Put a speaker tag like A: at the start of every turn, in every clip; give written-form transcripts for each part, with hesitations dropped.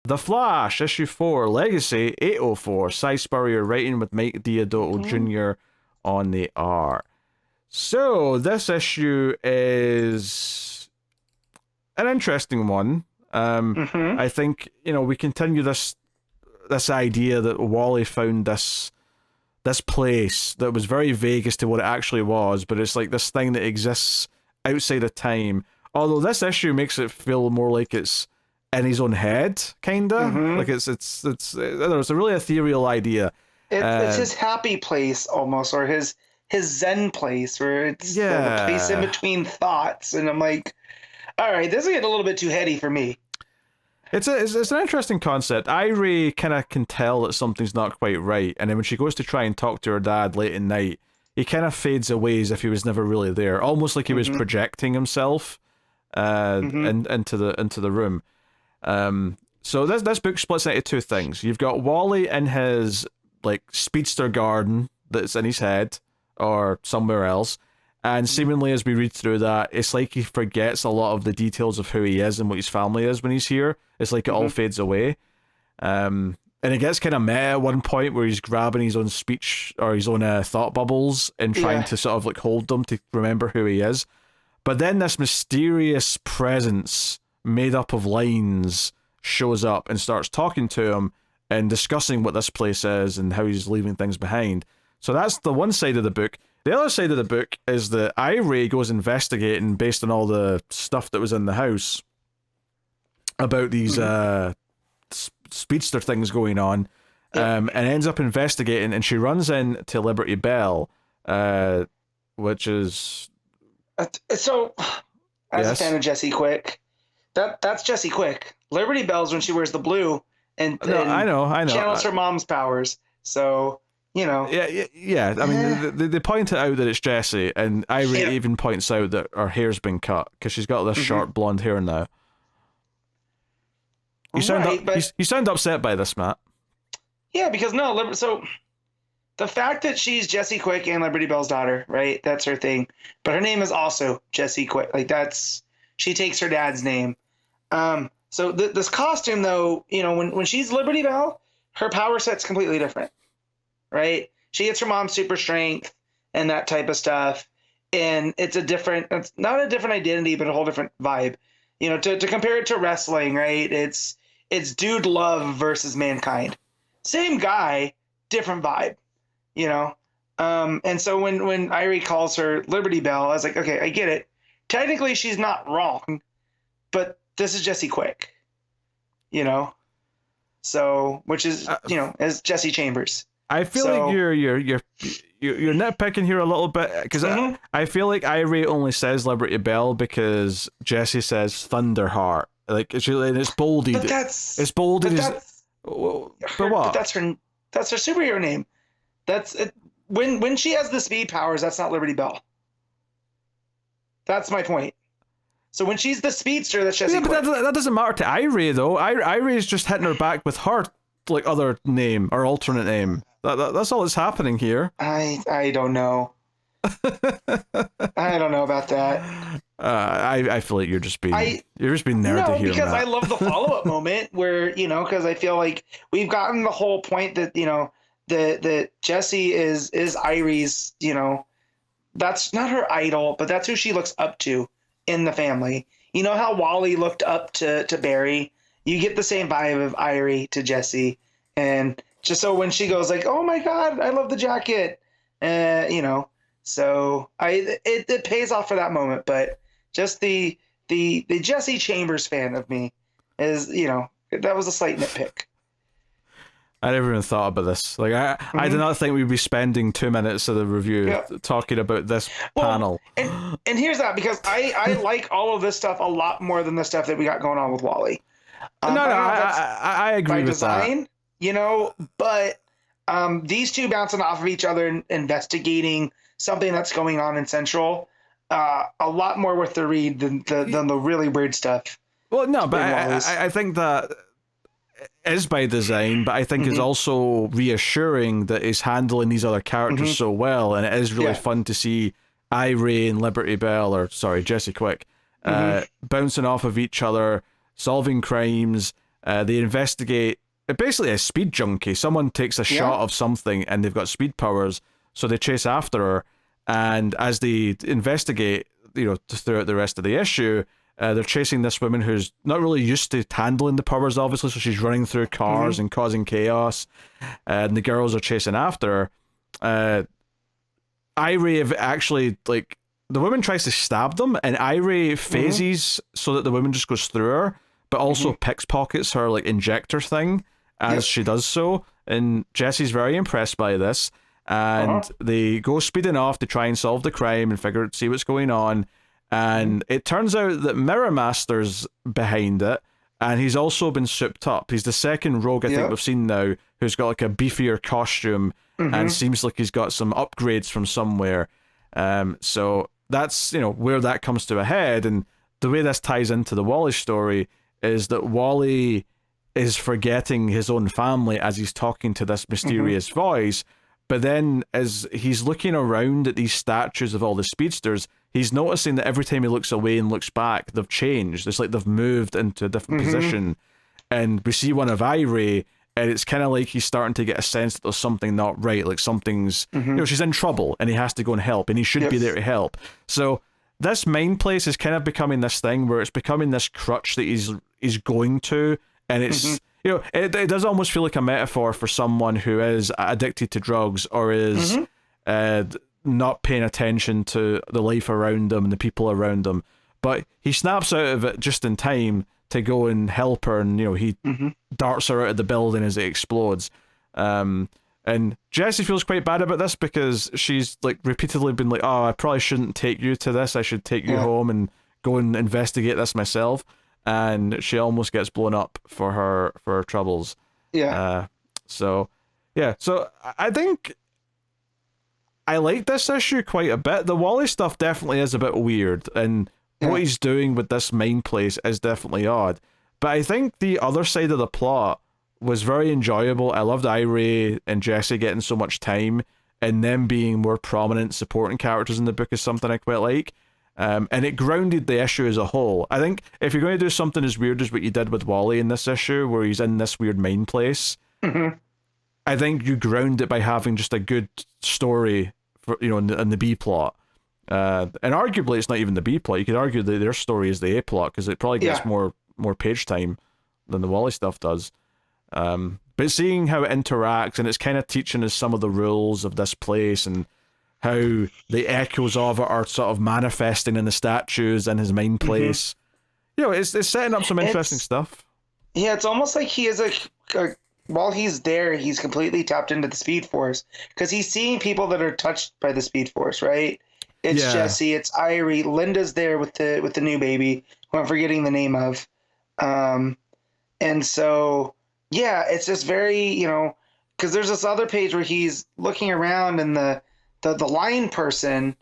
A: The Flash, issue 4, Legacy 804, Cy Spurrier writing with Mike Diodato Jr. on the art. So, this issue is an interesting one. I think, we continue this idea that Wally found this place that was very vague as to what it actually was, but it's like this thing that exists outside of time. Although this issue makes it feel more like it's in his own head, kinda. Like it's a really ethereal idea.
B: It's his happy place almost, or his zen place, where it's the place in between thoughts. And I'm like, all right, this is getting a little bit too heady for me.
A: It's an interesting concept. Irie kind of can tell that something's not quite right, and then when she goes to try and talk to her dad late at night, he kind of fades away as if he was never really there, almost like he was projecting himself into the room. So this book splits into two things. You've got Wally in his like speedster garden that's in his head or somewhere else, and seemingly as we read through that, it's like he forgets a lot of the details of who he is and what his family is when he's here. It's like it all fades away. And it gets kind of meta at one point where he's grabbing his own speech or his own thought bubbles and trying to sort of like hold them to remember who he is. But then this mysterious presence made up of lines shows up and starts talking to him and discussing what this place is and how he's leaving things behind. So that's the one side of the book. The other side of the book is that Irie goes investigating based on all the stuff that was in the house about these speedster things going on, and ends up investigating, and she runs into Liberty Bell, which is...
B: So, as a fan of Jessie Quick, that's Jessie Quick. Liberty Bell's when she wears the blue and
A: I know.
B: channels her mom's powers. So...
A: Yeah. I mean, they point it out that it's Jessie, and Irie even points out that her hair's been cut because she's got this short blonde hair now. You sound upset by this, Matt.
B: Yeah, because so the fact that she's Jessie Quick and Liberty Bell's daughter, right? That's her thing. But her name is also Jessie Quick. Like she takes her dad's name. So this costume, though, when she's Liberty Bell, her power set's completely different. Right? She gets her mom's super strength and that type of stuff. And it's not a different identity, but a whole different vibe. To compare it to wrestling, right? It's dude love versus mankind. Same guy, different vibe, And so when Irie calls her Liberty Bell, I was like, okay, I get it. Technically, she's not wrong, but this is Jessie Quick, So, which is, as Jesse Chambers.
A: I feel like you're nitpicking here a little bit because I feel like Irie only says Liberty Bell because Jessie says Thunderheart. Like it's bolded.
B: But
A: it's bolded.
B: But what? That's her superhero name. That's it. When she has the speed powers, that's not Liberty Bell. That's my point. So when she's the speedster, that's Jessie.
A: Yeah, but that doesn't matter to Irie though. Irie is just hitting her back with her like other name or alternate name. That's all that's happening here.
B: I don't know. I don't know about that.
A: I feel like you're just being nerdy here.
B: No, because I love the follow-up moment where, because I feel like we've gotten the whole point that, that Jessie is Irie's, that's not her idol, but that's who she looks up to in the family. You know how Wally looked up to Barry? You get the same vibe of Irie to Jessie. And just so when she goes like, oh my God, I love the jacket, so it pays off for that moment. But just the Jessie Chambers fan of me is, that was a slight nitpick.
A: I never even thought about this. Like I did not think we'd be spending 2 minutes of the review talking about this panel.
B: And here's that, because I like all of this stuff a lot more than the stuff that we got going on with Wally.
A: I agree with
B: design, that. But these two bouncing off of each other and investigating something that's going on in Central, a lot more worth the read than the really weird stuff.
A: Well, no, but I think that is by design, but I think it's also reassuring that he's handling these other characters so well, and it is really fun to see Irie and Liberty Bell, or sorry, Jessie Quick, bouncing off of each other, solving crimes, They investigate basically a speed junkie. Someone takes a shot of something and they've got speed powers, so they chase after her. And as they investigate, throughout the rest of the issue, they're chasing this woman who's not really used to handling the powers, obviously, so she's running through cars and causing chaos, and the girls are chasing after her. Irie actually, like, the woman tries to stab them, and Irie phases so that the woman just goes through her, but also pickpockets her, like, injector thing as she does so, and Jesse's very impressed by this, and they go speeding off to try and solve the crime and see what's going on, and it turns out that Mirror Master's behind it, and he's also been souped up. He's the second rogue I think we've seen now who's got like a beefier costume and seems like he's got some upgrades from somewhere. So that's, where that comes to a head, and the way this ties into the Wally story is that Wally is forgetting his own family as he's talking to this mysterious voice, but then as he's looking around at these statues of all the speedsters, he's noticing that every time he looks away and looks back, they've changed. It's like they've moved into a different position. And we see one of Irie, and it's kind of like he's starting to get a sense that there's something not right. Like something's, she's in trouble, and he has to go and help, and he should be there to help. So this mind place is kind of becoming this thing where it's becoming this crutch that he's going to, and it's, it does almost feel like a metaphor for someone who is addicted to drugs or is not paying attention to the life around them and the people around them. But he snaps out of it just in time to go and help her, and he darts her out of the building as it explodes. And Jessie feels quite bad about this because she's like repeatedly been like, oh, I probably shouldn't take you to this, I should take you home and go and investigate this myself. And she almost gets blown up for her troubles. So I think I like this issue quite a bit. The Wally stuff definitely is a bit weird, and what he's doing with this mind place is definitely odd. But I think the other side of the plot was very enjoyable. I loved Irie and Jessie getting so much time, and them being more prominent supporting characters in the book is something I quite like. And it grounded the issue as a whole. I think if you're going to do something as weird as what you did with Wally in this issue, where he's in this weird mind place, I think you ground it by having just a good story for in the B plot. And arguably it's not even the B plot. You could argue that their story is the A plot because it probably gets more page time than the Wally stuff does. But seeing how it interacts, and it's kind of teaching us some of the rules of this place and how the echoes of it are sort of manifesting in the statues in his mind place. It's setting up some interesting stuff.
B: Yeah, it's almost like he is while he's there, he's completely tapped into the Speed Force because he's seeing people that are touched by the Speed Force, right? It's Jessie, it's Irie, Linda's there with the new baby, who I'm forgetting the name of. And so, it's just very, because there's this other page where he's looking around and the line person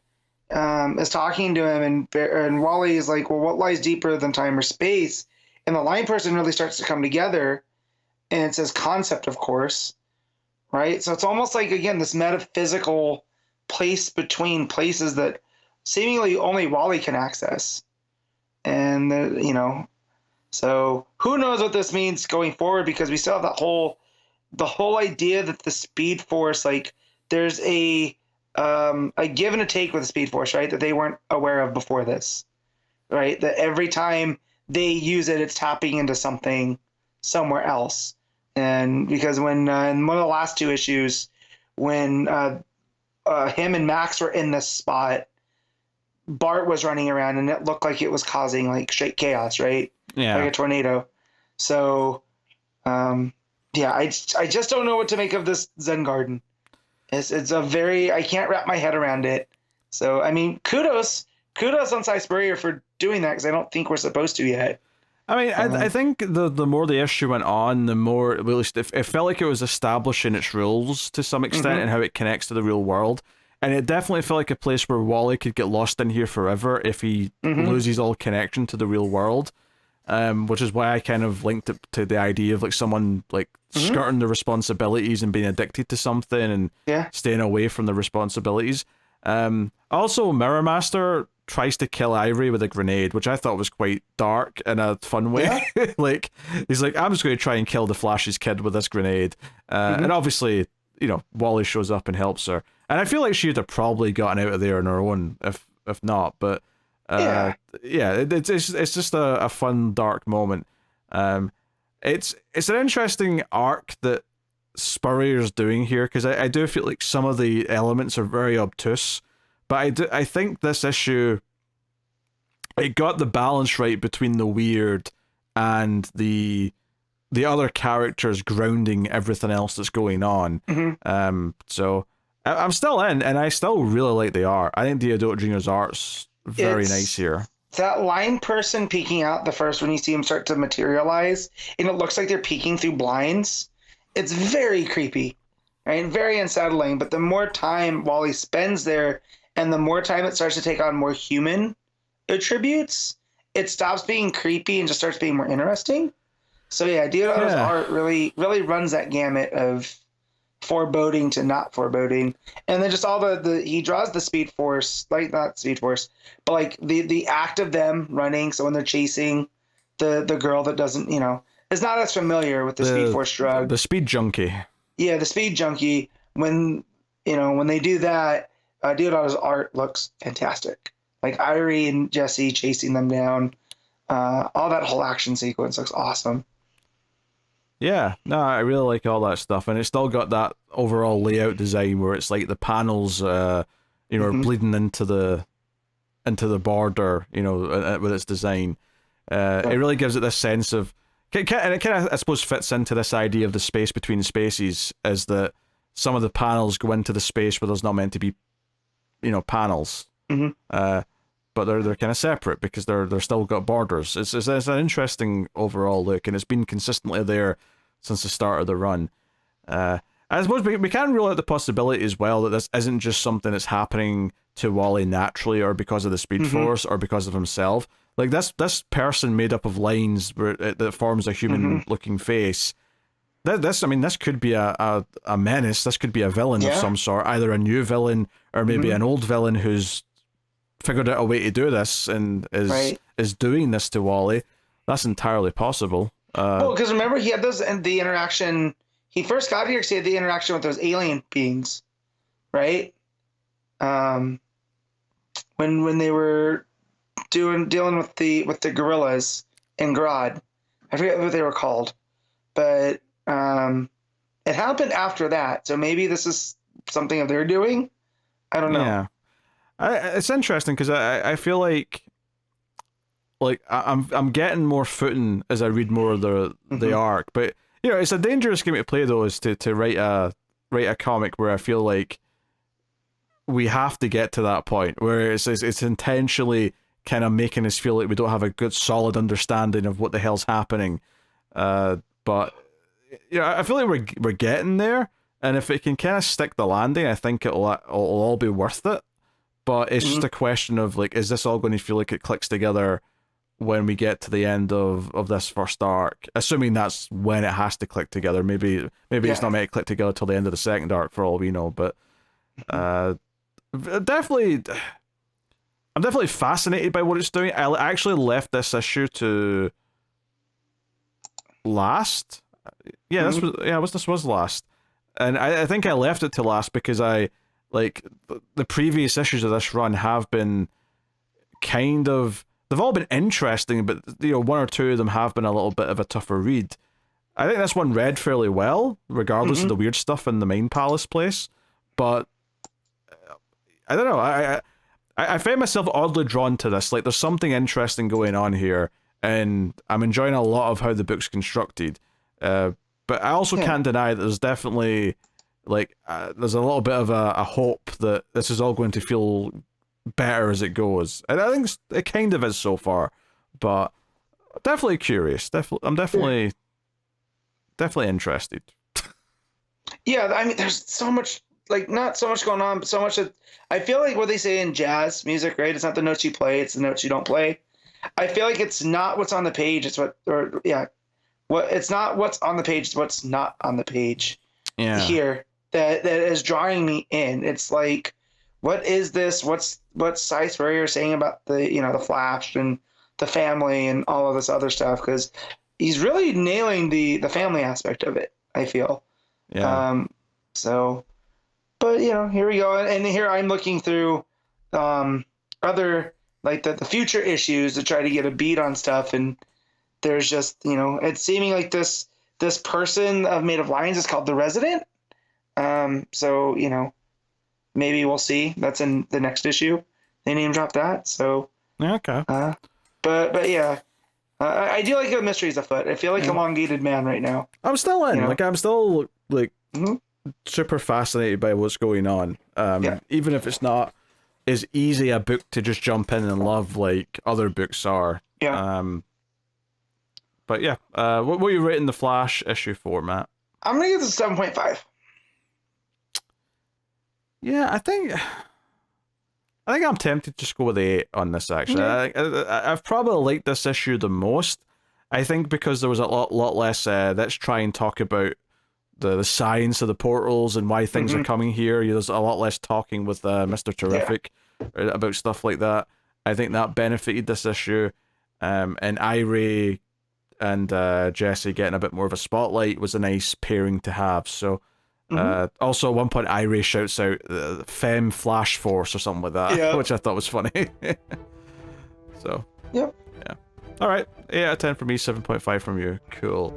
B: is talking to him, and Wally is like, well, what lies deeper than time or space? And the line person really starts to come together, and it says concept, of course, right? So it's almost like, again, this metaphysical place between places that seemingly only Wally can access. And, so who knows what this means going forward, because we still have the whole idea that the Speed Force, like, there's a give and a take with the Speed Force, right? That they weren't aware of before this, right? That every time they use it, it's tapping into something somewhere else. And because when in one of the last two issues, when him and Max were in this spot, Bart was running around and it looked like it was causing like chaos, right?
A: Yeah,
B: like a tornado. So, I just don't know what to make of this Zen Garden. It's a very, I can't wrap my head around it. So, I mean, kudos on Spurrier for doing that, because I don't think we're supposed to yet.
A: I mean, I think the more the issue went on, the more, at least it felt like it was establishing its rules to some extent and how it connects to the real world. And it definitely felt like a place where Wally could get lost in here forever if he loses all connection to the real world. Which is why I kind of linked it to the idea of like someone like skirting the responsibilities and being addicted to something and staying away from the responsibilities. Also, Mirror Master tries to kill Ivory with a grenade, which I thought was quite dark in a fun way.
B: Yeah.
A: Like, he's like, I'm just going to try and kill the Flash's kid with this grenade. And obviously, Wally shows up and helps her. And I feel like she'd have probably gotten out of there on her own if not. But it's just a fun, dark moment. It's an interesting arc that Spurrier's doing here, because I do feel like some of the elements are very obtuse, but I think this issue, it got the balance right between the weird and the other characters grounding everything else that's going on. So I'm still in, and I still really like the art. I think Deodato Jr.'s art's very nice here.
B: That line person peeking out the first when you see him start to materialize, and it looks like they're peeking through blinds. It's very creepy, right? Very unsettling. But the more time Wally spends there, and the more time it starts to take on more human attributes, it stops being creepy and just starts being more interesting. So yeah, Deodato's art really runs that gamut of foreboding to not foreboding, and then just all he draws the Speed Force, like not Speed Force, but like the act of them running. So when they're chasing the girl that doesn't is not as familiar with the Speed Force drug,
A: the Speed Junkie.
B: Yeah, the Speed Junkie. When they do that, Deodato's art looks fantastic. Like Irie and Jesse chasing them down, all that whole action sequence looks awesome.
A: Yeah, no, I really like all that stuff, and it's still got that overall layout design where it's like the panels, are bleeding into the border, with its design. It really gives it this sense of, and it kind of, I suppose, fits into this idea of the space between spaces, is that some of the panels go into the space where there's not meant to be, panels. But they're kind of separate because they're still got borders. It's an interesting overall look, and it's been consistently there since the start of the run. I suppose we can't rule out the possibility as well that this isn't just something that's happening to Wally naturally, or because of the Speed Force, or because of himself. Like this person made up of lines that forms a human looking face. This could be a menace. This could be a villain of some sort, either a new villain or maybe an old villain who's figured out a way to do this and is doing this to Wally. That's entirely possible.
B: Well, because remember, he had the interaction. He first got here because he had the interaction with those alien beings, right? When they were dealing with the gorillas in Grodd, I forget what they were called, but it happened after that. So maybe this is something that they're doing. I don't know.
A: Yeah. It's interesting because I feel like I'm getting more footing as I read more of the arc, but it's a dangerous game to play though, is to write a comic where I feel like we have to get to that point where it's intentionally kind of making us feel like we don't have a good solid understanding of what the hell's happening, but I feel like we're getting there, and if it can kind of stick the landing, I think it'll all be worth it. But it's just a question of, like, is this all going to feel like it clicks together when we get to the end of this first arc? Assuming that's when it has to click together. Maybe it's not meant to click together till the end of the second arc, for all we know. But definitely, I'm definitely fascinated by what it's doing. I actually left this issue to last. Yeah, this was last, and I think I left it to last because the previous issues of this run have been they've all been interesting, but one or two of them have been a little bit of a tougher read. I think this one read fairly well, regardless of the weird stuff in the Mind Palace place. But I don't know. I find myself oddly drawn to this. Like, there's something interesting going on here, and I'm enjoying a lot of how the book's constructed. But I also can't deny that there's definitely there's a little bit of a hope that this is all going to feel better as it goes, and I think it kind of is so far. But definitely curious. I'm definitely interested.
B: Yeah, I mean, there's so much, not so much going on, but so much that I feel like what they say in jazz music, right? It's not the notes you play, it's the notes you don't play. I feel like it's not what's on the page, it's it's not what's on the page, it's what's not on the page.
A: Yeah.
B: Here that is drawing me in. It's like what is this? What's Cy Spurrier saying about the Flash and the family and all of this other stuff? Because he's really nailing the family aspect of it, I feel.
A: Yeah.
B: So, but here we go, and here I'm looking through other like the future issues to try to get a beat on stuff, and there's just it's seeming like this person made of lions is called the Resident. So maybe we'll see. That's in the next issue. They name drop that. So
A: Okay.
B: but yeah, I do like the mysteries afoot. I feel like elongated man right now.
A: I'm still in. Like I'm still like
B: Mhm.
A: super fascinated by what's going on. Even if it's not as easy a book to just jump in and love like other books are.
B: Yeah.
A: But yeah, what were you rating the Flash issue for, Matt?
B: I'm gonna give this a 7.5.
A: Yeah, I think I'm tempted to just go with the 8 on this, actually. I've probably liked this issue the most. I think because there was a lot less, let's try and talk about the science of the portals and why things are coming here. There's a lot less talking with Mr. Terrific about stuff like that. I think that benefited this issue. And Irie and Jesse getting a bit more of a spotlight was a nice pairing to have. So also at one point Irie shouts out Femme Flash Force or something like that, which I thought was funny. So
B: Yep.
A: yeah. All right, 8 out of 10 from me, 7.5 from you. Cool.